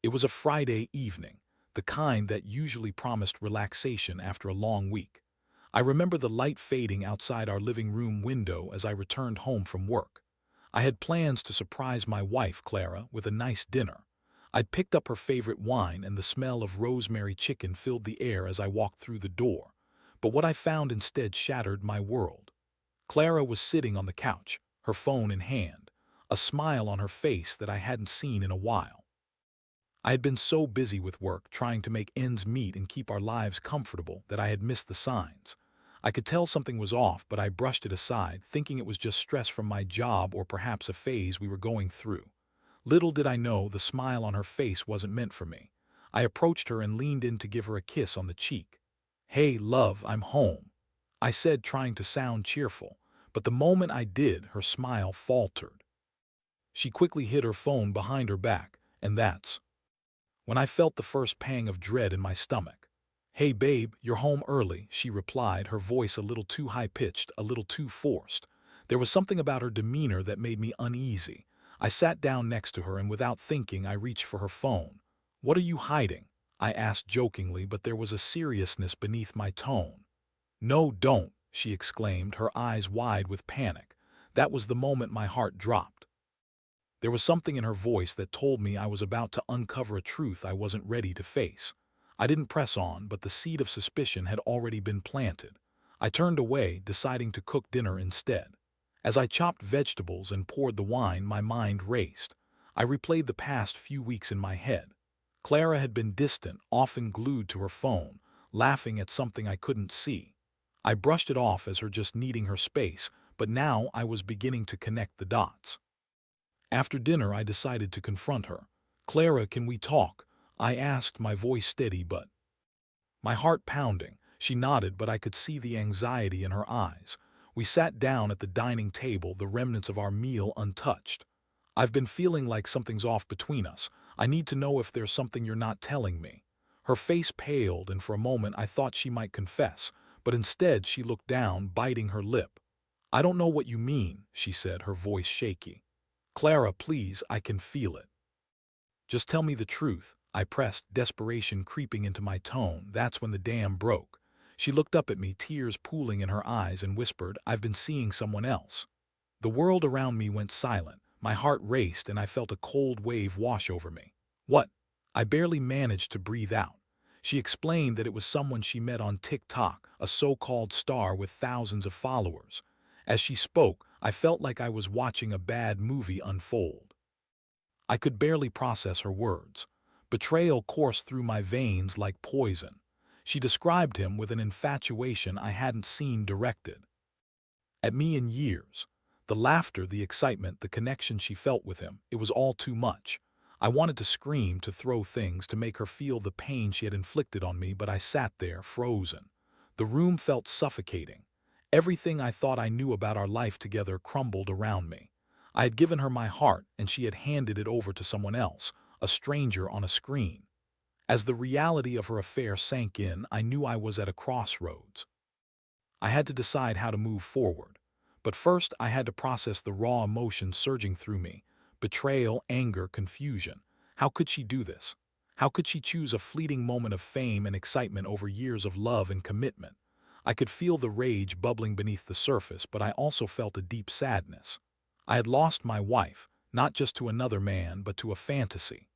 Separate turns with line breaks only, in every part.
It was a Friday evening, the kind that usually promised relaxation after a long week. I remember the light fading outside our living room window as I returned home from work. I had plans to surprise my wife, Clara, with a nice dinner. I'd picked up her favorite wine, and the smell of rosemary chicken filled the air as I walked through the door. But what I found instead shattered my world. Clara was sitting on the couch, her phone in hand, a smile on her face that I hadn't seen in a while. I had been so busy with work, trying to make ends meet and keep our lives comfortable, that I had missed the signs. I could tell something was off, but I brushed it aside, thinking it was just stress from my job or perhaps a phase we were going through. Little did I know the smile on her face wasn't meant for me. I approached her and leaned in to give her a kiss on the cheek. "Hey, love, I'm home," I said, trying to sound cheerful, but the moment I did, her smile faltered. She quickly hid her phone behind her back, and that's when I felt the first pang of dread in my stomach. "Hey babe, you're home early," she replied, her voice a little too high-pitched, a little too forced. There was something about her demeanor that made me uneasy. I sat down next to her, and without thinking, I reached for her phone. "What are you hiding?" I asked jokingly, but there was a seriousness beneath my tone. "No, don't," she exclaimed, her eyes wide with panic. That was the moment my heart dropped. There was something in her voice that told me I was about to uncover a truth I wasn't ready to face. I didn't press on, but the seed of suspicion had already been planted. I turned away, deciding to cook dinner instead. As I chopped vegetables and poured the wine, my mind raced. I replayed the past few weeks in my head. Clara had been distant, often glued to her phone, laughing at something I couldn't see. I brushed it off as her just needing her space, but now I was beginning to connect the dots. After dinner, I decided to confront her. "Clara, can we talk?" I asked, my voice steady but my heart pounding. She nodded, but I could see the anxiety in her eyes. We sat down at the dining table, the remnants of our meal untouched. "I've been feeling like something's off between us. I need to know if there's something you're not telling me." Her face paled, and for a moment I thought she might confess, but instead she looked down, biting her lip. "I don't know what you mean," she said, her voice shaky. "Clara, please, I can feel it. Just tell me the truth," I pressed, desperation creeping into my tone. That's when the dam broke. She looked up at me, tears pooling in her eyes, and whispered, "I've been seeing someone else." The world around me went silent. My heart raced, and I felt a cold wave wash over me. "What?" I barely managed to breathe out. She explained that it was someone she met on TikTok, a so-called star with thousands of followers. As she spoke, I felt like I was watching a bad movie unfold. I could barely process her words. Betrayal coursed through my veins like poison. She described him with an infatuation I hadn't seen directed at me in years. The laughter, the excitement, the connection she felt with him, it was all too much. I wanted to scream, to throw things, to make her feel the pain she had inflicted on me, but I sat there, frozen. The room felt suffocating. Everything I thought I knew about our life together crumbled around me. I had given her my heart, and she had handed it over to someone else, a stranger on a screen. As the reality of her affair sank in, I knew I was at a crossroads. I had to decide how to move forward. But first, I had to process the raw emotions surging through me: betrayal, anger, confusion. How could she do this? How could she choose a fleeting moment of fame and excitement over years of love and commitment? I could feel the rage bubbling beneath the surface, but I also felt a deep sadness. I had lost my wife, not just to another man, but to a fantasy.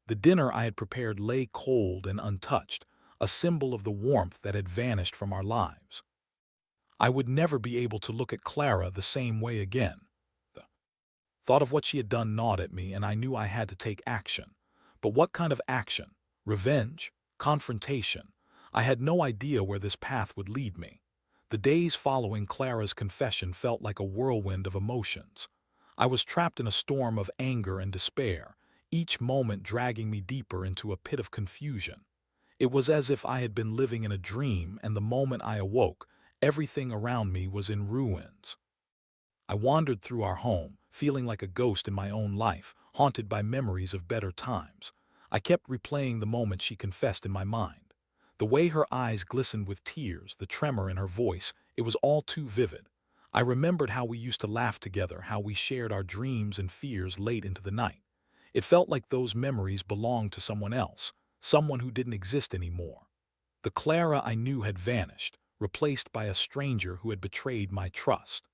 The dinner I had prepared lay cold and untouched, a symbol of the warmth that had vanished from our lives. I would never be able to look at Clara the same way again. The thought of what she had done gnawed at me, and I knew I had to take action. But what kind of action? Revenge? Confrontation? I had no idea where this path would lead me. The days following Clara's confession felt like a whirlwind of emotions. I was trapped in a storm of anger and despair, each moment dragging me deeper into a pit of confusion. It was as if I had been living in a dream, and the moment I awoke, everything around me was in ruins. I wandered through our home, feeling like a ghost in my own life, haunted by memories of better times. I kept replaying the moment she confessed in my mind. The way her eyes glistened with tears, the tremor in her voice, it was all too vivid. I remembered how we used to laugh together, how we shared our dreams and fears late into the night. It felt like those memories belonged to someone else, someone who didn't exist anymore. The Clara I knew had vanished, replaced by a stranger who had betrayed my trust.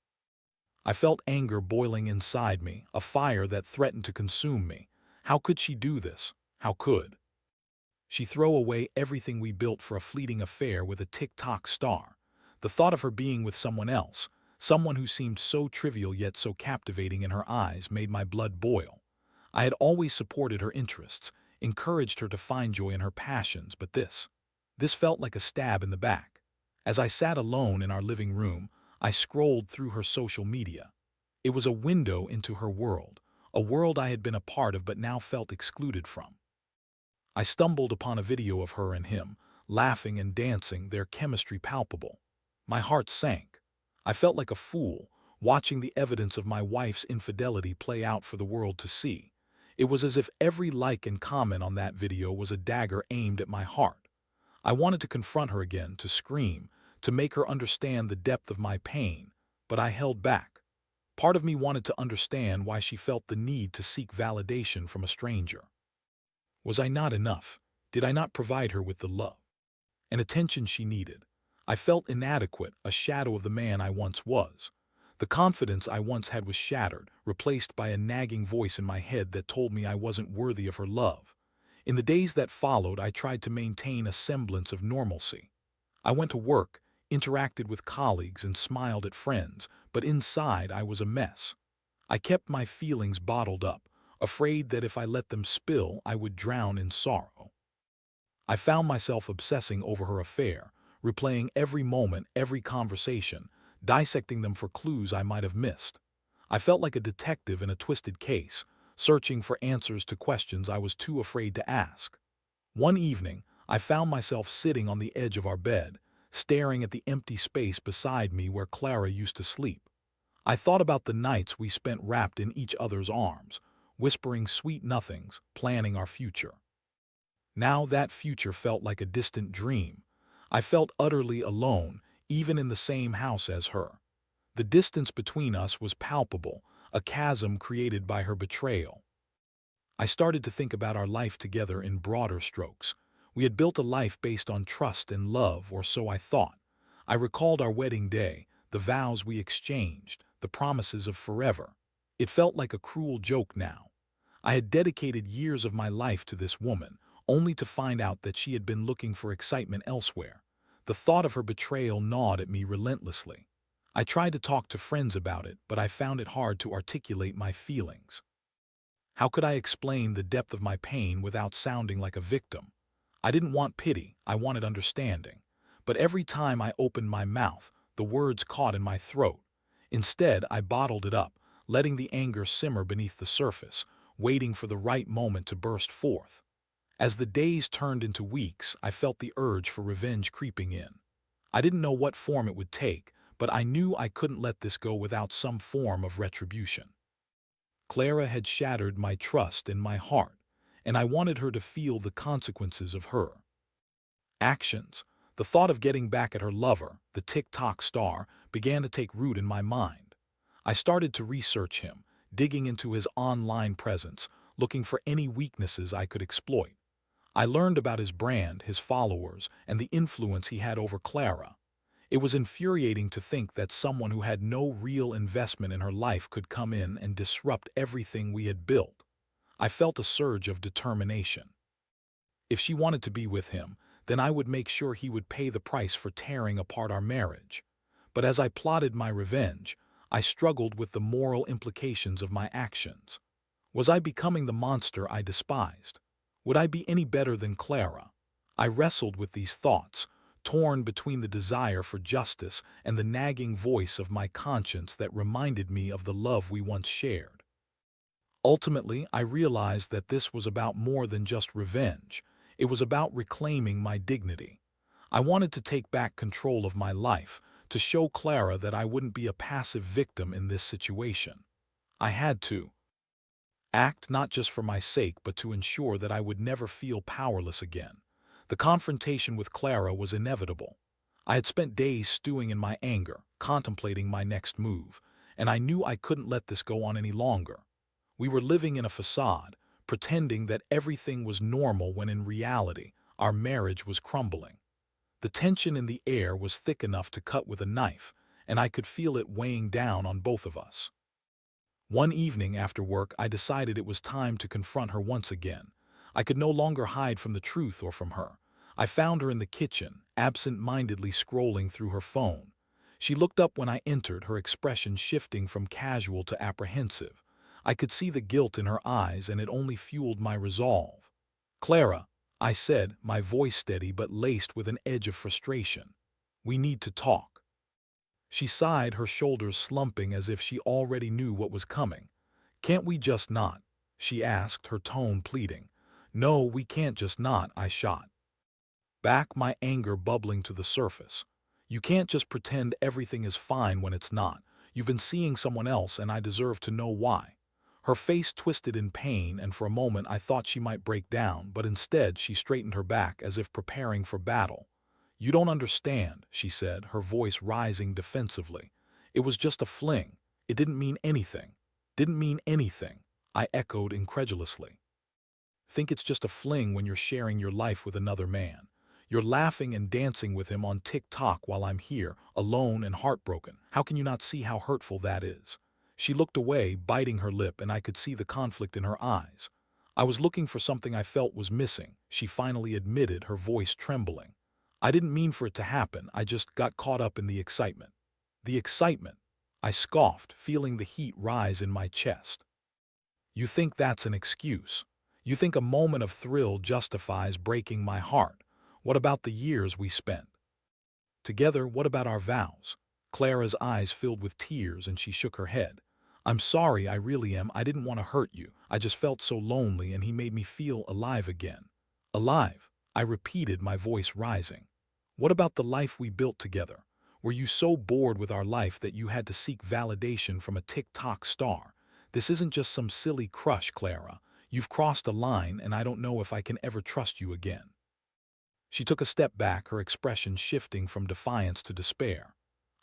I felt anger boiling inside me, a fire that threatened to consume me. How could she do this? How could she throw away everything we built for a fleeting affair with a TikTok star? The thought of her being with someone else, someone who seemed so trivial yet so captivating in her eyes, made my blood boil. I had always supported her interests, encouraged her to find joy in her passions, but this felt like a stab in the back. As I sat alone in our living room, I scrolled through her social media. It was a window into her world, a world I had been a part of but now felt excluded from. I stumbled upon a video of her and him, laughing and dancing, their chemistry palpable. My heart sank. I felt like a fool, watching the evidence of my wife's infidelity play out for the world to see. It was as if every like and comment on that video was a dagger aimed at my heart. I wanted to confront her again, to scream, to make her understand the depth of my pain, but I held back. Part of me wanted to understand why she felt the need to seek validation from a stranger. Was I not enough? Did I not provide her with the love and attention she needed? I felt inadequate, a shadow of the man I once was. The confidence I once had was shattered, replaced by a nagging voice in my head that told me I wasn't worthy of her love. In the days that followed, I tried to maintain a semblance of normalcy. I went to work, interacted with colleagues, and smiled at friends, but inside I was a mess. I kept my feelings bottled up, afraid that if I let them spill, I would drown in sorrow. I found myself obsessing over her affair, replaying every moment, every conversation, dissecting them for clues I might have missed. I felt like a detective in a twisted case, searching for answers to questions I was too afraid to ask. One evening, I found myself sitting on the edge of our bed, staring at the empty space beside me where Clara used to sleep. I thought about the nights we spent wrapped in each other's arms, whispering sweet nothings, planning our future. Now that future felt like a distant dream. I felt utterly alone, even in the same house as her. The distance between us was palpable, a chasm created by her betrayal. I started to think about our life together in broader strokes. We had built a life based on trust and love, or so I thought. I recalled our wedding day, the vows we exchanged, the promises of forever. It felt like a cruel joke now. I had dedicated years of my life to this woman, only to find out that she had been looking for excitement elsewhere. The thought of her betrayal gnawed at me relentlessly. I tried to talk to friends about it, but I found it hard to articulate my feelings. How could I explain the depth of my pain without sounding like a victim? I didn't want pity, I wanted understanding. But every time I opened my mouth, the words caught in my throat. Instead, I bottled it up, letting the anger simmer beneath the surface, waiting for the right moment to burst forth. As the days turned into weeks, I felt the urge for revenge creeping in. I didn't know what form it would take, but I knew I couldn't let this go without some form of retribution. Clara had shattered my trust and my heart, and I wanted her to feel the consequences of her actions. The thought of getting back at her lover, the TikTok star, began to take root in my mind. I started to research him, digging into his online presence, looking for any weaknesses I could exploit. I learned about his brand, his followers, and the influence he had over Clara. It was infuriating to think that someone who had no real investment in her life could come in and disrupt everything we had built. I felt a surge of determination. If she wanted to be with him, then I would make sure he would pay the price for tearing apart our marriage. But as I plotted my revenge, I struggled with the moral implications of my actions. Was I becoming the monster I despised? Would I be any better than Clara? I wrestled with these thoughts, torn between the desire for justice and the nagging voice of my conscience that reminded me of the love we once shared. Ultimately, I realized that this was about more than just revenge. It was about reclaiming my dignity. I wanted to take back control of my life, to show Clara that I wouldn't be a passive victim in this situation. I had to act not just for my sake, but to ensure that I would never feel powerless again. The confrontation with Clara was inevitable. I had spent days stewing in my anger, contemplating my next move, and I knew I couldn't let this go on any longer. We were living in a facade, pretending that everything was normal when in reality, our marriage was crumbling. The tension in the air was thick enough to cut with a knife, and I could feel it weighing down on both of us. One evening after work, I decided it was time to confront her once again. I could no longer hide from the truth or from her. I found her in the kitchen, absent-mindedly scrolling through her phone. She looked up when I entered, her expression shifting from casual to apprehensive. I could see the guilt in her eyes, and it only fueled my resolve. "Clara," I said, my voice steady but laced with an edge of frustration. "We need to talk." She sighed, her shoulders slumping as if she already knew what was coming. "Can't we just not?" she asked, her tone pleading. "No, we can't just not," I shot back, my anger bubbling to the surface. "You can't just pretend everything is fine when it's not. You've been seeing someone else, and I deserve to know why." Her face twisted in pain, and for a moment I thought she might break down, but instead she straightened her back as if preparing for battle. "You don't understand," she said, her voice rising defensively. "It was just a fling. It didn't mean anything." "Didn't mean anything," I echoed incredulously. "Think it's just a fling when you're sharing your life with another man. You're laughing and dancing with him on TikTok while I'm here, alone and heartbroken. How can you not see how hurtful that is?" She looked away, biting her lip, and I could see the conflict in her eyes. "I was looking for something I felt was missing," she finally admitted, her voice trembling. "I didn't mean for it to happen, I just got caught up in the excitement." "The excitement?" I scoffed, feeling the heat rise in my chest. "You think that's an excuse? You think a moment of thrill justifies breaking my heart? What about the years we spent together? What about our vows?" Clara's eyes filled with tears and she shook her head. "I'm sorry, I really am. I didn't want to hurt you. I just felt so lonely and he made me feel alive again." "Alive?" I repeated, my voice rising. "What about the life we built together? Were you so bored with our life that you had to seek validation from a TikTok star? This isn't just some silly crush, Clara. You've crossed a line, and I don't know if I can ever trust you again." She took a step back, her expression shifting from defiance to despair.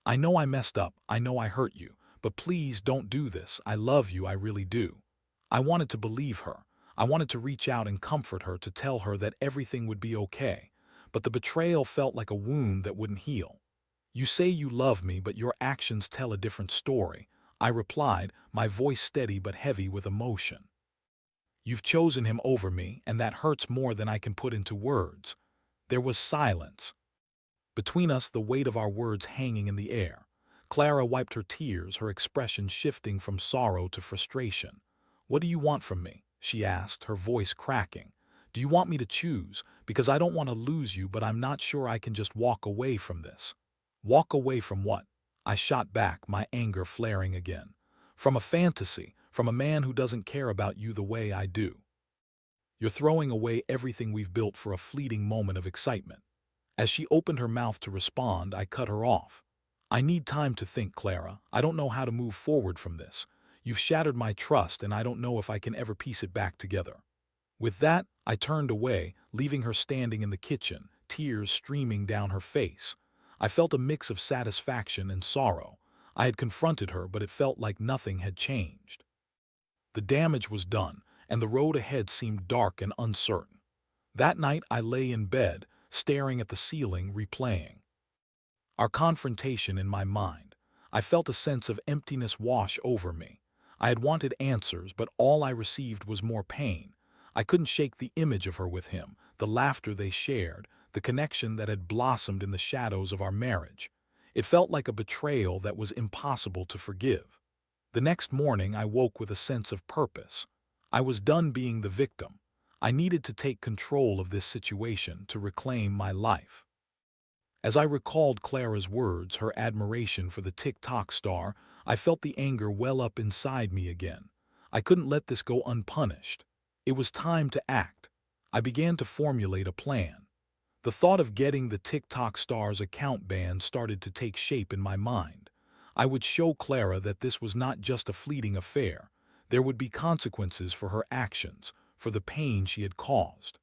"I know I messed up, I know I hurt you, but please don't do this. I love you, I really do." I wanted to believe her. I wanted to reach out and comfort her, to tell her that everything would be okay. But the betrayal felt like a wound that wouldn't heal. "You say you love me, but your actions tell a different story," I replied, my voice steady but heavy with emotion. "You've chosen him over me, and that hurts more than I can put into words." There was silence between us, the weight of our words hanging in the air. Clara wiped her tears, her expression shifting from sorrow to frustration. "What do you want from me?" she asked, her voice cracking. "Do you want me to choose? Because I don't want to lose you, but I'm not sure I can just walk away from this." "Walk away from what?" I shot back, my anger flaring again. "From a fantasy, from a man who doesn't care about you the way I do. You're throwing away everything we've built for a fleeting moment of excitement." As she opened her mouth to respond, I cut her off. "I need time to think, Clara. I don't know how to move forward from this. You've shattered my trust, and I don't know if I can ever piece it back together." With that, I turned away, leaving her standing in the kitchen, tears streaming down her face. I felt a mix of satisfaction and sorrow. I had confronted her, but it felt like nothing had changed. The damage was done, and the road ahead seemed dark and uncertain. That night I lay in bed, staring at the ceiling, replaying our confrontation in my mind. I felt a sense of emptiness wash over me. I had wanted answers, but all I received was more pain. I couldn't shake the image of her with him, the laughter they shared, the connection that had blossomed in the shadows of our marriage. It felt like a betrayal that was impossible to forgive. The next morning I woke with a sense of purpose. I was done being the victim. I needed to take control of this situation to reclaim my life. As I recalled Clara's words, her admiration for the TikTok star, I felt the anger well up inside me again. I couldn't let this go unpunished. It was time to act. I began to formulate a plan. The thought of getting the TikTok star's account banned started to take shape in my mind. I would show Clara that this was not just a fleeting affair. There would be consequences for her actions, for the pain she had caused.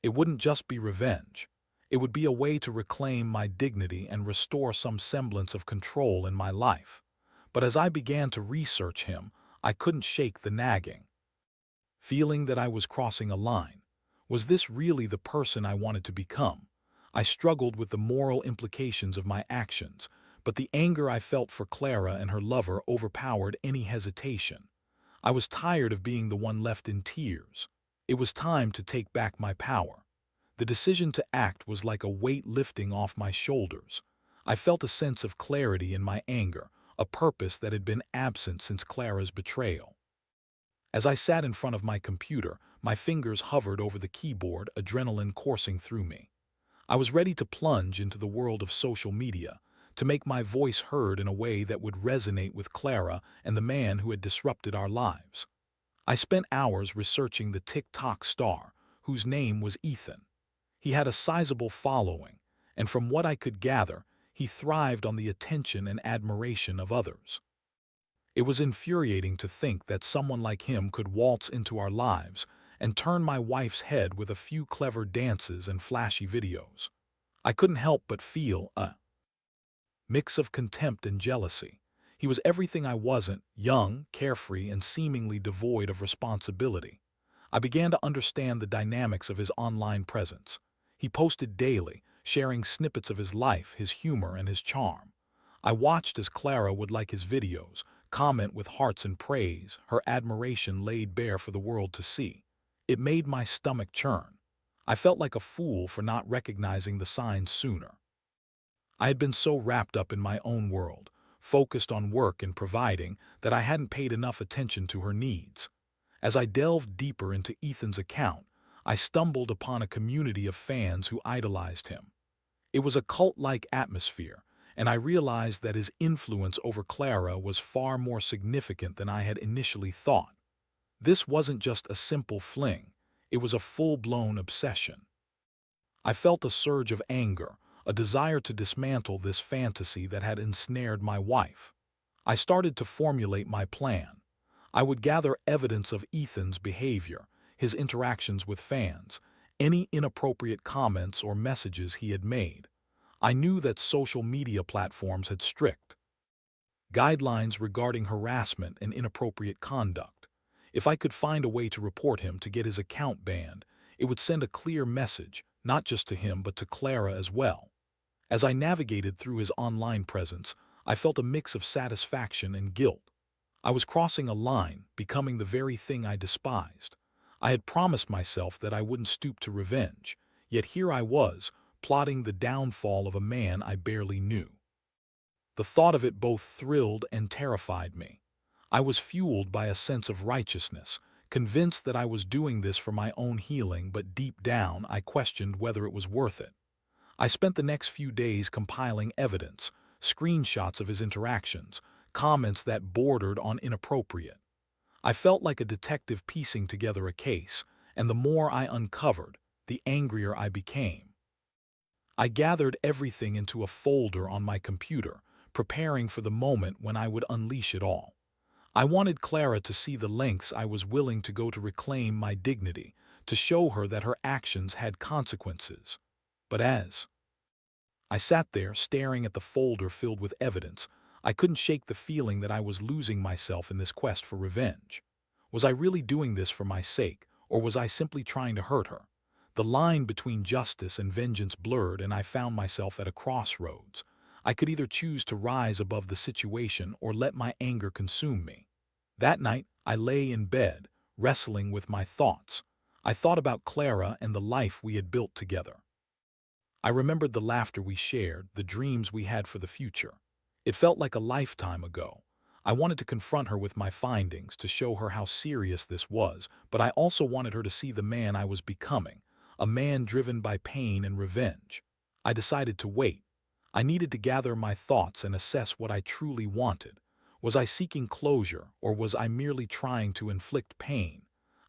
It wouldn't just be revenge. It would be a way to reclaim my dignity and restore some semblance of control in my life. But as I began to research him, I couldn't shake the nagging. feeling that I was crossing a line. Was this really the person I wanted to become? I struggled with the moral implications of my actions, but the anger I felt for Clara and her lover overpowered any hesitation. I was tired of being the one left in tears. It was time to take back my power. The decision to act was like a weight lifting off my shoulders. I felt a sense of clarity in my anger, a purpose that had been absent since Clara's betrayal. As I sat in front of my computer, my fingers hovered over the keyboard, adrenaline coursing through me. I was ready to plunge into the world of social media, to make my voice heard in a way that would resonate with Clara and the man who had disrupted our lives. I spent hours researching the TikTok star, whose name was Ethan. He had a sizable following, and from what I could gather, he thrived on the attention and admiration of others. It was infuriating to think that someone like him could waltz into our lives and turn my wife's head with a few clever dances and flashy videos. I couldn't help but feel a mix of contempt and jealousy. He was everything I wasn't: young, carefree, and seemingly devoid of responsibility. I began to understand the dynamics of his online presence. He posted daily, sharing snippets of his life, his humor, and his charm. I watched as Clara would like his videos, comment with hearts and praise, her admiration laid bare for the world to see. It made my stomach churn. I felt like a fool for not recognizing the signs sooner. I had been so wrapped up in my own world, focused on work and providing, that I hadn't paid enough attention to her needs. As I delved deeper into Ethan's account, I stumbled upon a community of fans who idolized him. It was a cult-like atmosphere, and I realized that his influence over Clara was far more significant than I had initially thought. This wasn't just a simple fling, it was a full-blown obsession. I felt a surge of anger, a desire to dismantle this fantasy that had ensnared my wife. I started to formulate my plan. I would gather evidence of Ethan's behavior, his interactions with fans, any inappropriate comments or messages he had made. I knew that social media platforms had strict guidelines regarding harassment and inappropriate conduct. If I could find a way to report him to get his account banned, it would send a clear message, not just to him but to Clara as well. As I navigated through his online presence, I felt a mix of satisfaction and guilt. I was crossing a line, becoming the very thing I despised. I had promised myself that I wouldn't stoop to revenge, yet here I was, plotting the downfall of a man I barely knew. The thought of it both thrilled and terrified me. I was fueled by a sense of righteousness, convinced that I was doing this for my own healing, but deep down I questioned whether it was worth it. I spent the next few days compiling evidence, screenshots of his interactions, comments that bordered on inappropriate. I felt like a detective piecing together a case, and the more I uncovered, the angrier I became. I gathered everything into a folder on my computer, preparing for the moment when I would unleash it all. I wanted Clara to see the lengths I was willing to go to reclaim my dignity, to show her that her actions had consequences. But as I sat there staring at the folder filled with evidence, I couldn't shake the feeling that I was losing myself in this quest for revenge. Was I really doing this for my sake, or was I simply trying to hurt her? The line between justice and vengeance blurred, and I found myself at a crossroads. I could either choose to rise above the situation or let my anger consume me. That night, I lay in bed, wrestling with my thoughts. I thought about Clara and the life we had built together. I remembered the laughter we shared, the dreams we had for the future. It felt like a lifetime ago. I wanted to confront her with my findings, to show her how serious this was, but I also wanted her to see the man I was becoming, a man driven by pain and revenge. I decided to wait. I needed to gather my thoughts and assess what I truly wanted. Was I seeking closure, or was I merely trying to inflict pain?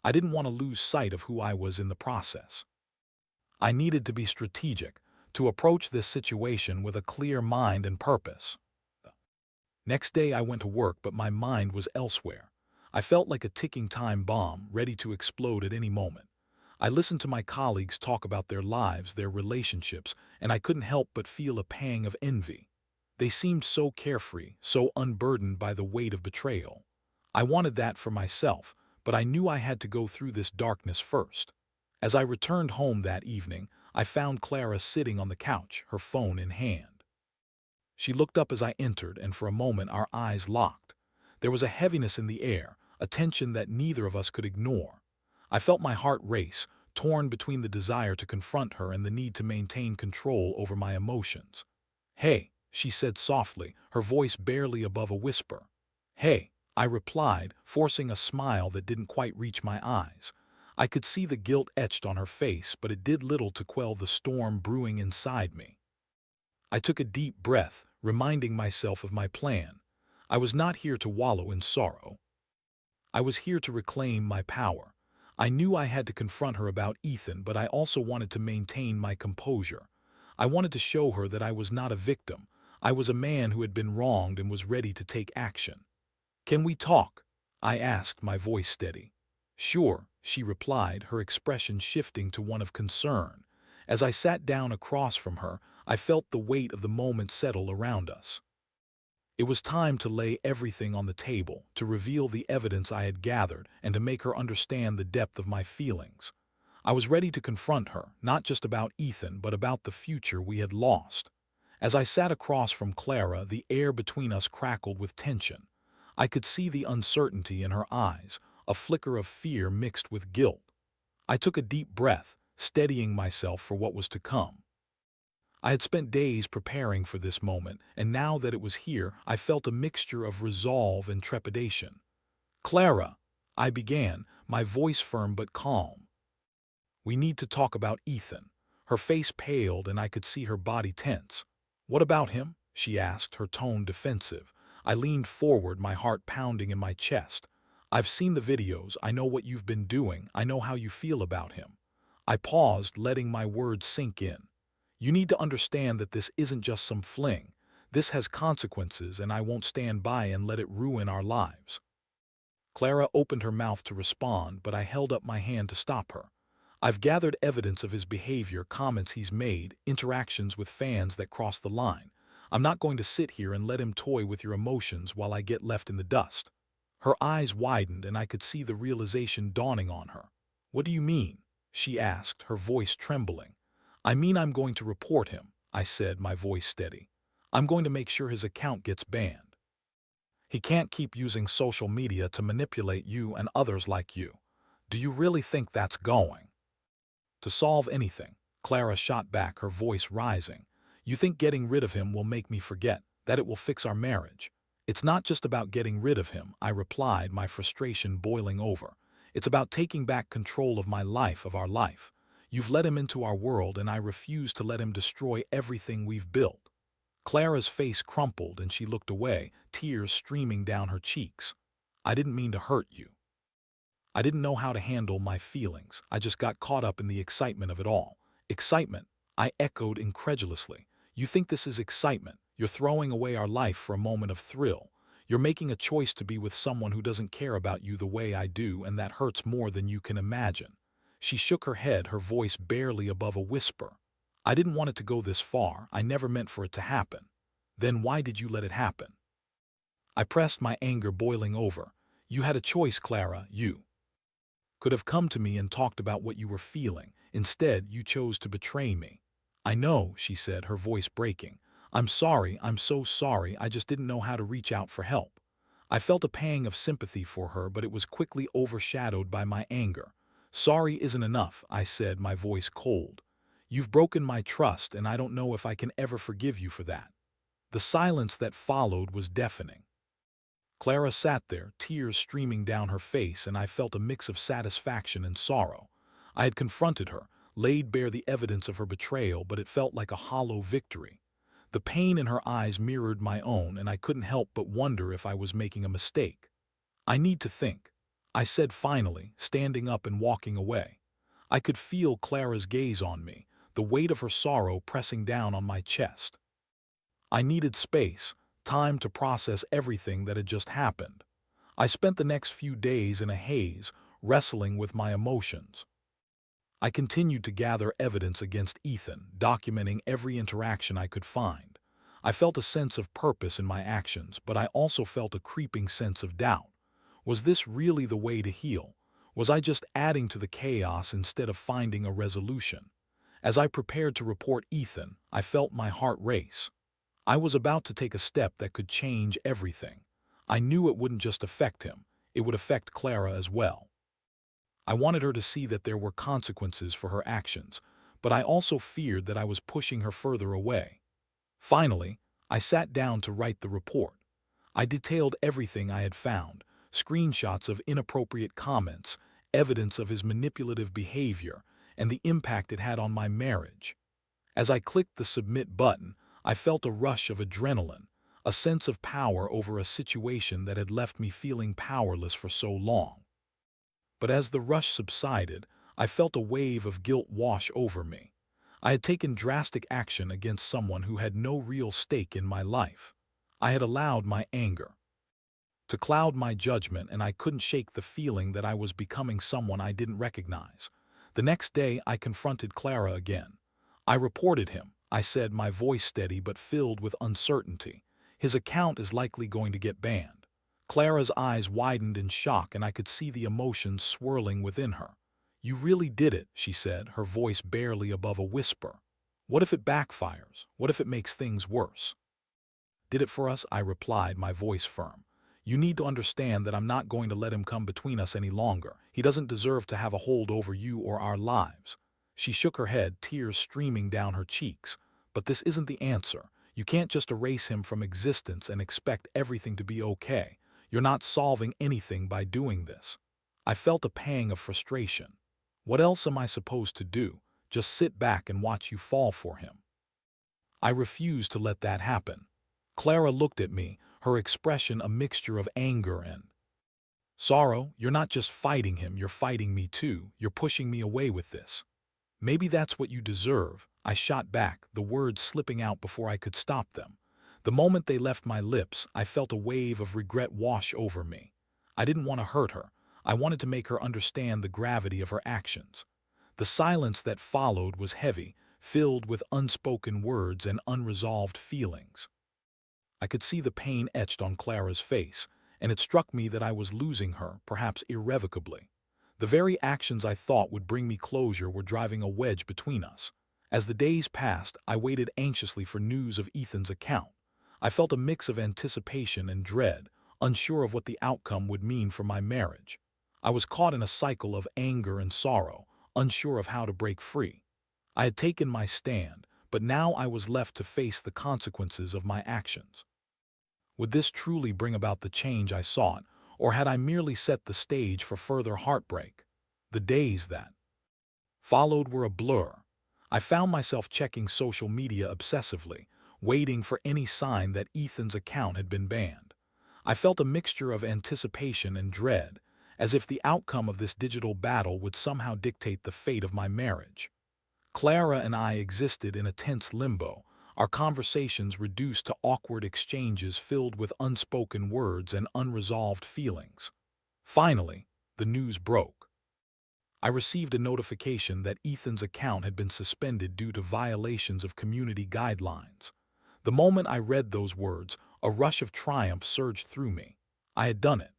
I didn't want to lose sight of who I was in the process. I needed to be strategic, to approach this situation with a clear mind and purpose. Next day I went to work, but my mind was elsewhere. I felt like a ticking time bomb, ready to explode at any moment. I listened to my colleagues talk about their lives, their relationships, and I couldn't help but feel a pang of envy. They seemed so carefree, so unburdened by the weight of betrayal. I wanted that for myself, but I knew I had to go through this darkness first. As I returned home that evening, I found Clara sitting on the couch, her phone in hand. She looked up as I entered, and for a moment our eyes locked. There was a heaviness in the air, a tension that neither of us could ignore. I felt my heart race, torn between the desire to confront her and the need to maintain control over my emotions. "Hey," she said softly, her voice barely above a whisper. "Hey," I replied, forcing a smile that didn't quite reach my eyes. I could see the guilt etched on her face, but it did little to quell the storm brewing inside me. I took a deep breath, reminding myself of my plan. I was not here to wallow in sorrow. I was here to reclaim my power. I knew I had to confront her about Ethan, but I also wanted to maintain my composure. I wanted to show her that I was not a victim. I was a man who had been wronged and was ready to take action. "Can we talk?" I asked, my voice steady. "Sure," she replied, her expression shifting to one of concern. As I sat down across from her, I felt the weight of the moment settle around us. It was time to lay everything on the table, to reveal the evidence I had gathered, and to make her understand the depth of my feelings. I was ready to confront her, not just about Ethan, but about the future we had lost. As I sat across from Clara, the air between us crackled with tension. I could see the uncertainty in her eyes, a flicker of fear mixed with guilt. I took a deep breath, steadying myself for what was to come. I had spent days preparing for this moment, and now that it was here, I felt a mixture of resolve and trepidation. "Clara," I began, my voice firm but calm. "We need to talk about Ethan." Her face paled and I could see her body tense. "What about him?" she asked, her tone defensive. I leaned forward, my heart pounding in my chest. "I've seen the videos, I know what you've been doing, I know how you feel about him." I paused, letting my words sink in. "You need to understand that this isn't just some fling. This has consequences, and I won't stand by and let it ruin our lives." Clara opened her mouth to respond, but I held up my hand to stop her. "I've gathered evidence of his behavior, comments he's made, interactions with fans that cross the line. I'm not going to sit here and let him toy with your emotions while I get left in the dust." Her eyes widened, and I could see the realization dawning on her. "What do you mean?" she asked, her voice trembling. "I mean I'm going to report him," I said, my voice steady. "I'm going to make sure his account gets banned. He can't keep using social media to manipulate you and others like you." "Do you really think that's going to solve anything?" Clara shot back, her voice rising. "You think getting rid of him will make me forget, that it will fix our marriage?" "It's not just about getting rid of him," I replied, my frustration boiling over. "It's about taking back control of my life, of our life. You've let him into our world, and I refuse to let him destroy everything we've built." Clara's face crumpled and she looked away, tears streaming down her cheeks. "I didn't mean to hurt you. I didn't know how to handle my feelings. I just got caught up in the excitement of it all." "Excitement?" I echoed incredulously. "You think this is excitement? You're throwing away our life for a moment of thrill. You're making a choice to be with someone who doesn't care about you the way I do, and that hurts more than you can imagine." She shook her head, her voice barely above a whisper. "I didn't want it to go this far. I never meant for it to happen." "Then why did you let it happen?" I pressed, my anger boiling over. "You had a choice, Clara. You could have come to me and talked about what you were feeling. Instead, you chose to betray me." "I know," she said, her voice breaking. "I'm sorry, I'm so sorry, I just didn't know how to reach out for help." I felt a pang of sympathy for her, but it was quickly overshadowed by my anger. "Sorry isn't enough," I said, my voice cold. "You've broken my trust, and I don't know if I can ever forgive you for that." The silence that followed was deafening. Clara sat there, tears streaming down her face, and I felt a mix of satisfaction and sorrow. I had confronted her, laid bare the evidence of her betrayal, but it felt like a hollow victory. The pain in her eyes mirrored my own, and I couldn't help but wonder if I was making a mistake. "I need to think," I said finally, standing up and walking away. I could feel Clara's gaze on me, the weight of her sorrow pressing down on my chest. I needed space, time to process everything that had just happened. I spent the next few days in a haze, wrestling with my emotions. I continued to gather evidence against Ethan, documenting every interaction I could find. I felt a sense of purpose in my actions, but I also felt a creeping sense of doubt. Was this really the way to heal? Was I just adding to the chaos instead of finding a resolution? As I prepared to report Ethan, I felt my heart race. I was about to take a step that could change everything. I knew it wouldn't just affect him, it would affect Clara as well. I wanted her to see that there were consequences for her actions, but I also feared that I was pushing her further away. Finally, I sat down to write the report. I detailed everything I had found, screenshots of inappropriate comments, evidence of his manipulative behavior, and the impact it had on my marriage. As I clicked the submit button, I felt a rush of adrenaline, a sense of power over a situation that had left me feeling powerless for so long. But as the rush subsided, I felt a wave of guilt wash over me. I had taken drastic action against someone who had no real stake in my life. I had allowed my anger to cloud my judgment, and I couldn't shake the feeling that I was becoming someone I didn't recognize. The next day, I confronted Clara again. I reported him. I said, my voice steady but filled with uncertainty. His account is likely going to get banned. Clara's eyes widened in shock, and I could see the emotions swirling within her. You really did it, she said, her voice barely above a whisper. What if it backfires? What if it makes things worse? Did it for us, I replied, my voice firm. You need to understand that I'm not going to let him come between us any longer. He doesn't deserve to have a hold over you or our lives. She shook her head, tears streaming down her cheeks. But this isn't the answer. You can't just erase him from existence and expect everything to be okay. You're not solving anything by doing this. I felt a pang of frustration. What else am I supposed to do? Just sit back and watch you fall for him? I refused to let that happen. Clara looked at me, her expression a mixture of anger and sorrow. You're not just fighting him, you're fighting me too. You're pushing me away with this. Maybe that's what you deserve, I shot back, the words slipping out before I could stop them. The moment they left my lips, I felt a wave of regret wash over me. I didn't want to hurt her. I wanted to make her understand the gravity of her actions. The silence that followed was heavy, filled with unspoken words and unresolved feelings. I could see the pain etched on Clara's face, and it struck me that I was losing her, perhaps irrevocably. The very actions I thought would bring me closure were driving a wedge between us. As the days passed, I waited anxiously for news of Ethan's account. I felt a mix of anticipation and dread, unsure of what the outcome would mean for my marriage. I was caught in a cycle of anger and sorrow, unsure of how to break free. I had taken my stand, but now I was left to face the consequences of my actions. Would this truly bring about the change I sought, or had I merely set the stage for further heartbreak? The days that followed were a blur. I found myself checking social media obsessively, waiting for any sign that Ethan's account had been banned. I felt a mixture of anticipation and dread, as if the outcome of this digital battle would somehow dictate the fate of my marriage. Clara and I existed in a tense limbo, our conversations reduced to awkward exchanges filled with unspoken words and unresolved feelings. Finally, the news broke. I received a notification that Ethan's account had been suspended due to violations of community guidelines. The moment I read those words, a rush of triumph surged through me. I had done it.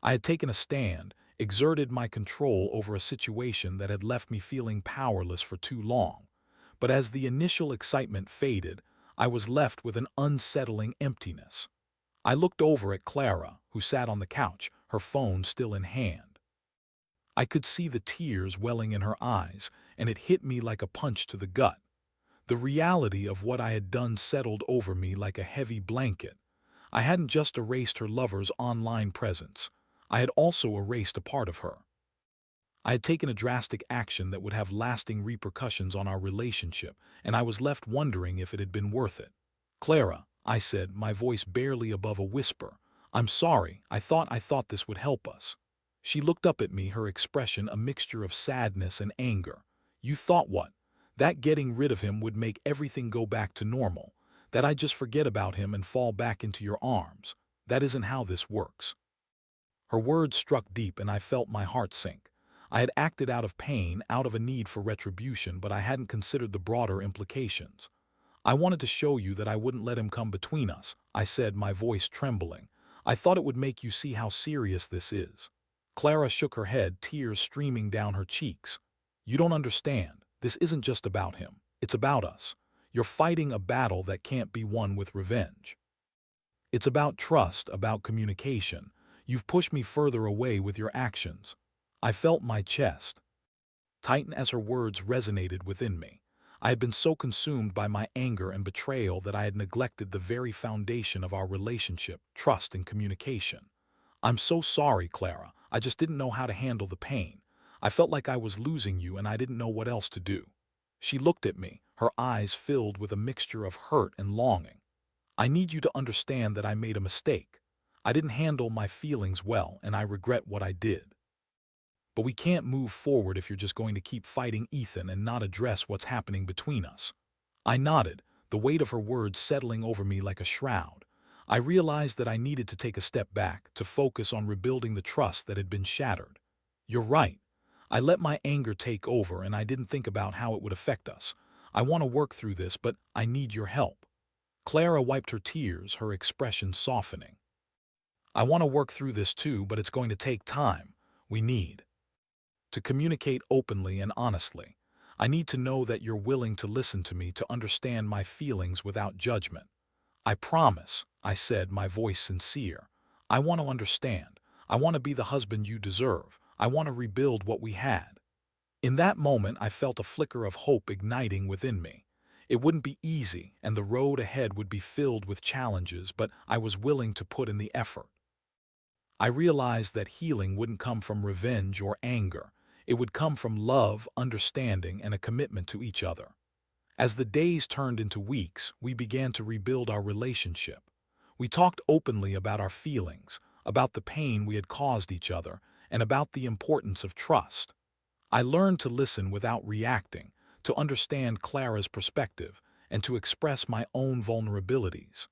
I had taken a stand, exerted my control over a situation that had left me feeling powerless for too long. But as the initial excitement faded, I was left with an unsettling emptiness. I looked over at Clara, who sat on the couch, her phone still in hand. I could see the tears welling in her eyes, and it hit me like a punch to the gut. The reality of what I had done settled over me like a heavy blanket. I hadn't just erased her lover's online presence. I had also erased a part of her. I had taken a drastic action that would have lasting repercussions on our relationship, and I was left wondering if it had been worth it. Clara, I said, my voice barely above a whisper, I'm sorry, I thought this would help us. She looked up at me, her expression a mixture of sadness and anger. You thought what? That getting rid of him would make everything go back to normal, that I'd just forget about him and fall back into your arms. That isn't how this works. Her words struck deep, and I felt my heart sink. I had acted out of pain, out of a need for retribution, but I hadn't considered the broader implications. I wanted to show you that I wouldn't let him come between us, I said, my voice trembling. I thought it would make you see how serious this is." Clara shook her head, tears streaming down her cheeks. "You don't understand. This isn't just about him. It's about us. You're fighting a battle that can't be won with revenge. It's about trust, about communication. You've pushed me further away with your actions." I felt my chest tighten as her words resonated within me. I had been so consumed by my anger and betrayal that I had neglected the very foundation of our relationship, trust and communication. "I'm so sorry, Clara. I just didn't know how to handle the pain. I felt like I was losing you and I didn't know what else to do." She looked at me, her eyes filled with a mixture of hurt and longing. "I need you to understand that I made a mistake. I didn't handle my feelings well and I regret what I did. But we can't move forward if you're just going to keep fighting Ethan and not address what's happening between us." I nodded, the weight of her words settling over me like a shroud. I realized that I needed to take a step back, to focus on rebuilding the trust that had been shattered. "You're right. I let my anger take over and I didn't think about how it would affect us. I want to work through this, but I need your help." Clara wiped her tears, her expression softening. "I want to work through this too, but it's going to take time. We need to communicate openly and honestly. I need to know that you're willing to listen to me, to understand my feelings without judgment." "I promise," I said, my voice sincere. "I want to understand. I want to be the husband you deserve. I want to rebuild what we had." In that moment, I felt a flicker of hope igniting within me. It wouldn't be easy, and the road ahead would be filled with challenges, but I was willing to put in the effort. I realized that healing wouldn't come from revenge or anger. It would come from love, understanding, and a commitment to each other. As the days turned into weeks, we began to rebuild our relationship. We talked openly about our feelings, about the pain we had caused each other, and about the importance of trust. I learned to listen without reacting, to understand Clara's perspective, and to express my own vulnerabilities.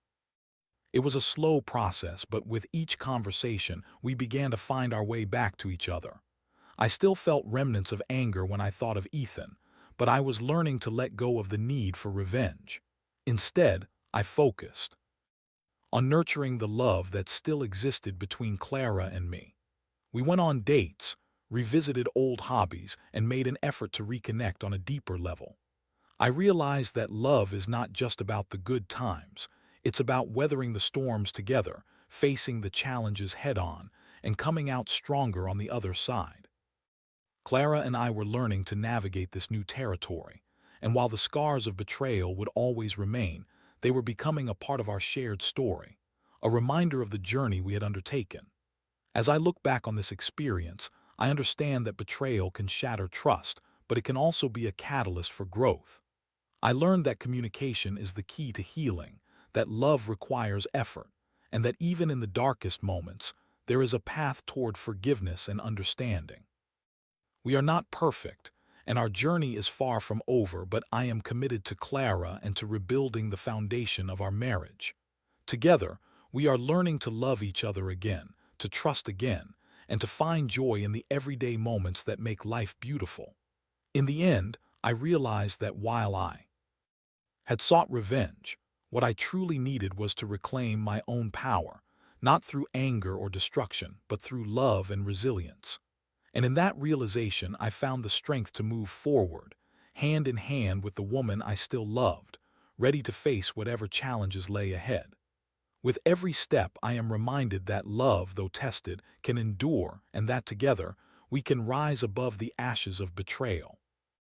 It was a slow process, but with each conversation, we began to find our way back to each other. I still felt remnants of anger when I thought of Ethan, but I was learning to let go of the need for revenge. Instead, I focused on nurturing the love that still existed between Clara and me. We went on dates, revisited old hobbies, and made an effort to reconnect on a deeper level. I realized that love is not just about the good times. It's about weathering the storms together, facing the challenges head-on, and coming out stronger on the other side. Clara and I were learning to navigate this new territory, and while the scars of betrayal would always remain, they were becoming a part of our shared story, a reminder of the journey we had undertaken. As I look back on this experience, I understand that betrayal can shatter trust, but it can also be a catalyst for growth. I learned that communication is the key to healing, that love requires effort, and that even in the darkest moments, there is a path toward forgiveness and understanding. We are not perfect, and our journey is far from over, but I am committed to Clara and to rebuilding the foundation of our marriage. Together, we are learning to love each other again, to trust again, and to find joy in the everyday moments that make life beautiful. In the end, I realized that while I had sought revenge, what I truly needed was to reclaim my own power, not through anger or destruction, but through love and resilience. And in that realization, I found the strength to move forward, hand in hand with the woman I still loved, ready to face whatever challenges lay ahead. With every step, I am reminded that love, though tested, can endure, and that together, we can rise above the ashes of betrayal.